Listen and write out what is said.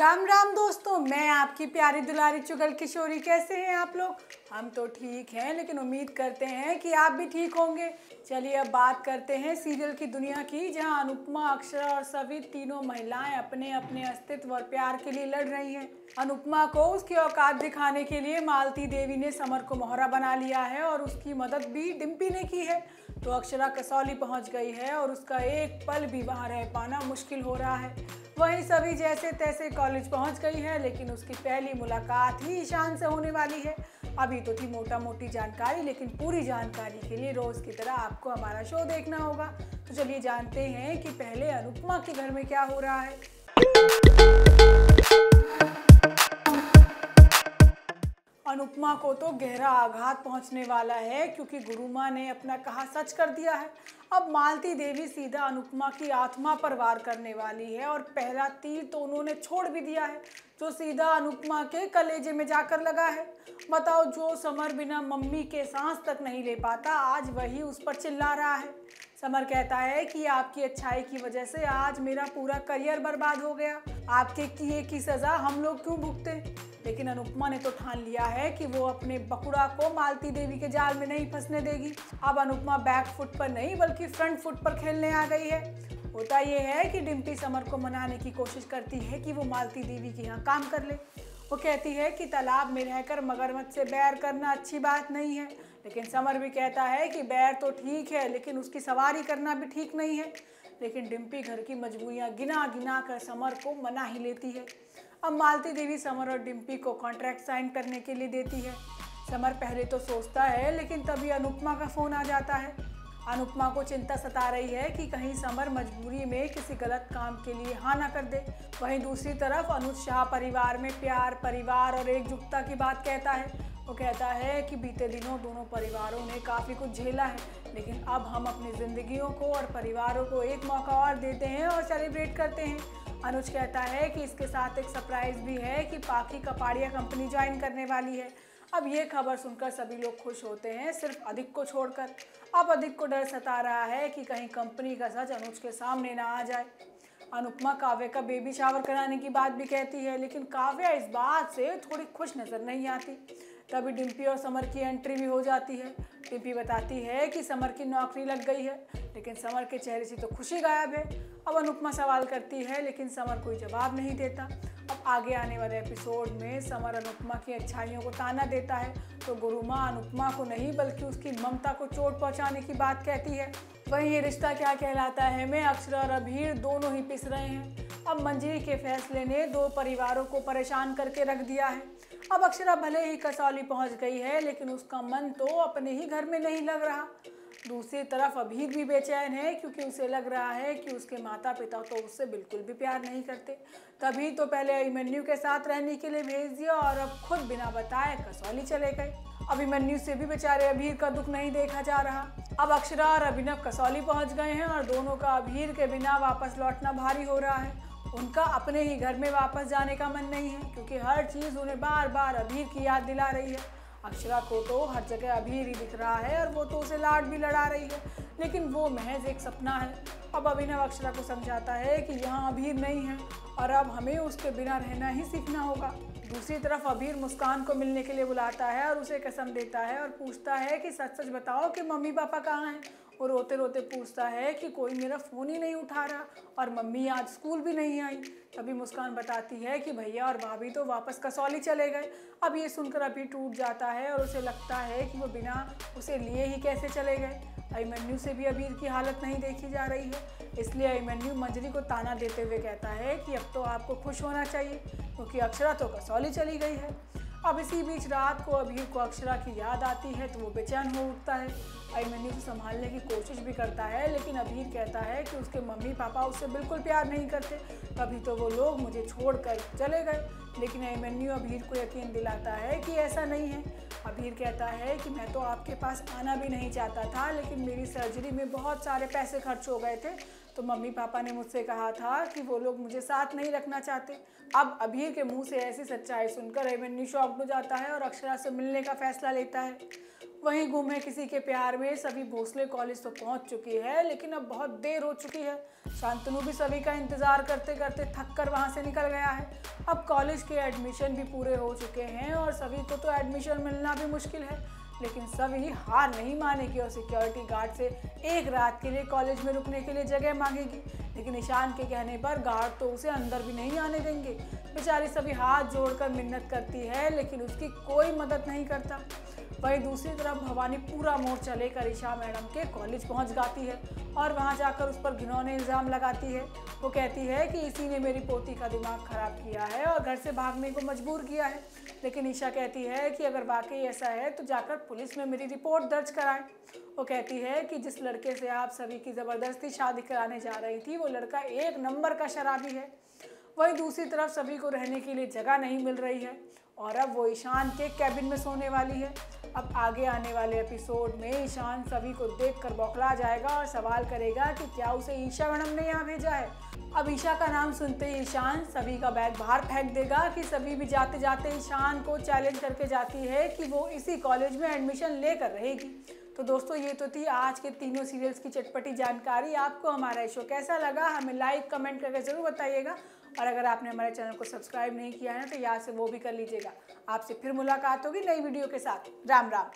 राम राम दोस्तों, मैं आपकी प्यारी दुलारी चुगल किशोरी। कैसे हैं आप लोग? हम तो ठीक हैं, लेकिन उम्मीद करते हैं कि आप भी ठीक होंगे। चलिए अब बात करते हैं सीरियल की दुनिया की, जहां अनुपमा, अक्षरा और सभी तीनों महिलाएं अपने अपने अस्तित्व और प्यार के लिए लड़ रही हैं। अनुपमा को उसकी औकात दिखाने के लिए मालती देवी ने समर को मोहरा बना लिया है और उसकी मदद भी डिम्पी ने की है। तो अक्षरा कसौली पहुंच गई है और उसका एक पल भी वहां रह पाना मुश्किल हो रहा है। वहीं सभी जैसे तैसे कॉलेज पहुंच गई है, लेकिन उसकी पहली मुलाकात ही ईशान से होने वाली है। अभी तो थी मोटा मोटी जानकारी, लेकिन पूरी जानकारी के लिए रोज की तरह आपको हमारा शो देखना होगा। तो चलिए जानते हैं कि पहले अनुपमा के घर में क्या हो रहा है। अनुपमा को तो गहरा आघात पहुंचने वाला है, क्योंकि गुरुमा ने अपना कहा सच कर दिया है। अब मालती देवी सीधा अनुपमा की आत्मा पर वार करने वाली है और पहला तीर तो उन्होंने छोड़ भी दिया है, जो सीधा अनुपमा के कलेजे में जाकर लगा है। बताओ, जो समर बिना मम्मी के सांस तक नहीं ले पाता, आज वही उस पर चिल्ला रहा है। समर कहता है कि आपकी अच्छाई की वजह से आज मेरा पूरा करियर बर्बाद हो गया, आपके किए की सजा हम लोग क्यों भुगते। लेकिन अनुपमा ने तो ठान लिया है कि वो अपने बकुड़ा को मालती देवी के जाल में नहीं फंसने देगी। अब अनुपमा बैक फुट पर नहीं बल्कि फ्रंट फुट पर खेलने आ गई है। होता ये है कि डिम्पी समर को मनाने की कोशिश करती है कि वो मालती देवी के यहाँ काम कर ले। वो कहती है कि तालाब में रहकर मगरमच्छ से बैर करना अच्छी बात नहीं है, लेकिन समर भी कहता है कि बैर तो ठीक है, लेकिन उसकी सवारी करना भी ठीक नहीं है। लेकिन डिम्पी घर की मजबूरियां गिना गिना कर समर को मना ही लेती है। अब मालती देवी समर और डिम्पी को कॉन्ट्रैक्ट साइन करने के लिए देती है। समर पहले तो सोचता है, लेकिन तभी अनुपमा का फ़ोन आ जाता है। अनुपमा को चिंता सता रही है कि कहीं समर मजबूरी में किसी गलत काम के लिए हाँ ना कर दे। वहीं दूसरी तरफ अनुज शाह परिवार में प्यार, परिवार और एकजुटता की बात कहता है। वो कहता है कि बीते दिनों दोनों परिवारों ने काफ़ी कुछ झेला है, लेकिन अब हम अपनी ज़िंदगियों को और परिवारों को एक मौका और देते हैं और सेलिब्रेट करते हैं। अनुज कहता है कि इसके साथ एक सरप्राइज़ भी है कि पाखी कपाड़िया कंपनी ज्वाइन करने वाली है। अब ये खबर सुनकर सभी लोग खुश होते हैं, सिर्फ अधिक को छोड़कर। अब अधिक को डर सता रहा है कि कहीं कंपनी का सच अनुज के सामने ना आ जाए। अनुपमा काव्या का बेबी शावर कराने की बात भी कहती है, लेकिन काव्या इस बात से थोड़ी खुश नजर नहीं आती। तभी डिम्पी और समर की एंट्री भी हो जाती है। डिम्पी बताती है कि समर की नौकरी लग गई है, लेकिन समर के चेहरे से तो खुशी गायब है। अब अनुपमा सवाल करती है, लेकिन समर कोई जवाब नहीं देता। अब आगे आने वाले एपिसोड में समर अनुपमा की अच्छाइयों को ताना देता है, तो गुरुमा अनुपमा को नहीं बल्कि उसकी ममता को चोट पहुंचाने की बात कहती है। वहीं ये रिश्ता क्या कहलाता है में अक्षरा और अभीर दोनों ही पिस रहे हैं। अब मंजरी के फैसले ने दो परिवारों को परेशान करके रख दिया है। अब अक्षरा भले ही कसौली पहुंच गई है, लेकिन उसका मन तो अपने ही घर में नहीं लग रहा। दूसरी तरफ अभीर भी बेचैन है, क्योंकि उसे लग रहा है कि उसके माता पिता तो उससे बिल्कुल भी प्यार नहीं करते। तभी तो पहले अभिमन्यु के साथ रहने के लिए भेज दिया और अब खुद बिना बताए कसौली चले गए। अभिमन्यु से भी बेचारे अभीर का दुख नहीं देखा जा रहा। अब अक्षरा और अभिनव कसौली पहुंच गए हैं और दोनों का अभीर के बिना वापस लौटना भारी हो रहा है। उनका अपने ही घर में वापस जाने का मन नहीं है, क्योंकि हर चीज़ उन्हें बार बार अभीर की याद दिला रही है। अक्षरा को तो हर जगह अभीर ही दिख रहा है और वो तो उसे लाड भी लड़ा रही है, लेकिन वो महज एक सपना है। अब अभिनव अक्षरा को समझाता है कि यहाँ अभीर नहीं है और अब हमें उसके बिना रहना ही सीखना होगा। दूसरी तरफ अभीर मुस्कान को मिलने के लिए बुलाता है और उसे कसम देता है और पूछता है कि सच सच बताओ कि मम्मी पापा कहाँ हैं। और रोते रोते पूछता है कि कोई मेरा फ़ोन ही नहीं उठा रहा और मम्मी आज स्कूल भी नहीं आई। तभी मुस्कान बताती है कि भैया और भाभी तो वापस कसौली चले गए। अब ये सुनकर अभी टूट जाता है और उसे लगता है कि वो बिना उसे लिए ही कैसे चले गए। अभिमन्यु से भी अभीर की हालत नहीं देखी जा रही है, इसलिए अभिमन्यु मंजरी को ताना देते हुए कहता है कि अब तो आपको खुश होना चाहिए, क्योंकि अक्षरा तो कसौली चली गई है। अब इसी बीच रात को अभीर को अक्षरा की याद आती है, तो वो बेचैन हो उठता है। अभिमन्यु से संभालने की कोशिश भी करता है, लेकिन अभीर कहता है कि उसके मम्मी पापा उससे बिल्कुल प्यार नहीं करते, तभी तो वो लोग मुझे छोड़कर चले गए। लेकिन अभिमन्यु अभीर को यकीन दिलाता है कि ऐसा नहीं है। अभीर कहता है कि मैं तो आपके पास आना भी नहीं चाहता था, लेकिन मेरी सर्जरी में बहुत सारे पैसे खर्च हो गए थे, तो मम्मी पापा ने मुझसे कहा था कि वो लोग मुझे साथ नहीं रखना चाहते। अब अभीर के मुंह से ऐसी सच्चाई सुनकर अभिमन्यु शॉक्ड हो जाता है और अक्षरा से मिलने का फैसला लेता है। वहीं गुम है किसी के प्यार में सभी भोसले कॉलेज तो पहुंच चुकी है, लेकिन अब बहुत देर हो चुकी है। शांतनु भी सभी का इंतजार करते करते थक कर वहां से निकल गया है। अब कॉलेज के एडमिशन भी पूरे हो चुके हैं और सभी को तो एडमिशन मिलना भी मुश्किल है, लेकिन सभी हार नहीं मानेगी और सिक्योरिटी गार्ड से एक रात के लिए कॉलेज में रुकने के लिए जगह मांगेगी। लेकिन ईशान के कहने पर गार्ड तो उसे अंदर भी नहीं आने देंगे। बेचारी सभी हाथ जोड़कर मिन्नत करती है, लेकिन उसकी कोई मदद नहीं करता। वहीं दूसरी तरफ भवानी पूरा मोर्चा लेकर ईशा मैडम के कॉलेज पहुंच जाती है और वहां जाकर उस पर घिनौने इल्ज़ाम लगाती है। वो कहती है कि इसी ने मेरी पोती का दिमाग खराब किया है और घर से भागने को मजबूर किया है। लेकिन ईशा कहती है कि अगर वाकई ऐसा है तो जाकर पुलिस में मेरी रिपोर्ट दर्ज कराएं। वो कहती है कि जिस लड़के से आप सभी की ज़बरदस्ती शादी कराने जा रही थी वो लड़का एक नंबर का शराबी है। वहीं दूसरी तरफ सभी को रहने के लिए जगह नहीं मिल रही है और अब वो ईशान के कैबिन में सोने वाली है। अब आगे आने वाले एपिसोड में ईशान सभी को देखकर बौखला जाएगा और सवाल करेगा कि क्या उसे ईशा मैडम ने यहाँ भेजा है। अब ईशा का नाम सुनते ही ईशान सभी का बैग बाहर फेंक देगा कि सभी भी जाते जाते ईशान को चैलेंज करके जाती है कि वो इसी कॉलेज में एडमिशन लेकर रहेगी। तो दोस्तों ये तो थी आज के तीनों सीरियल्स की चटपटी जानकारी। आपको हमारा शो कैसा लगा हमें लाइक कमेंट करके ज़रूर बताइएगा और अगर आपने हमारे चैनल को सब्सक्राइब नहीं किया है तो याद से वो भी कर लीजिएगा। आपसे फिर मुलाकात होगी नई वीडियो के साथ। राम राम।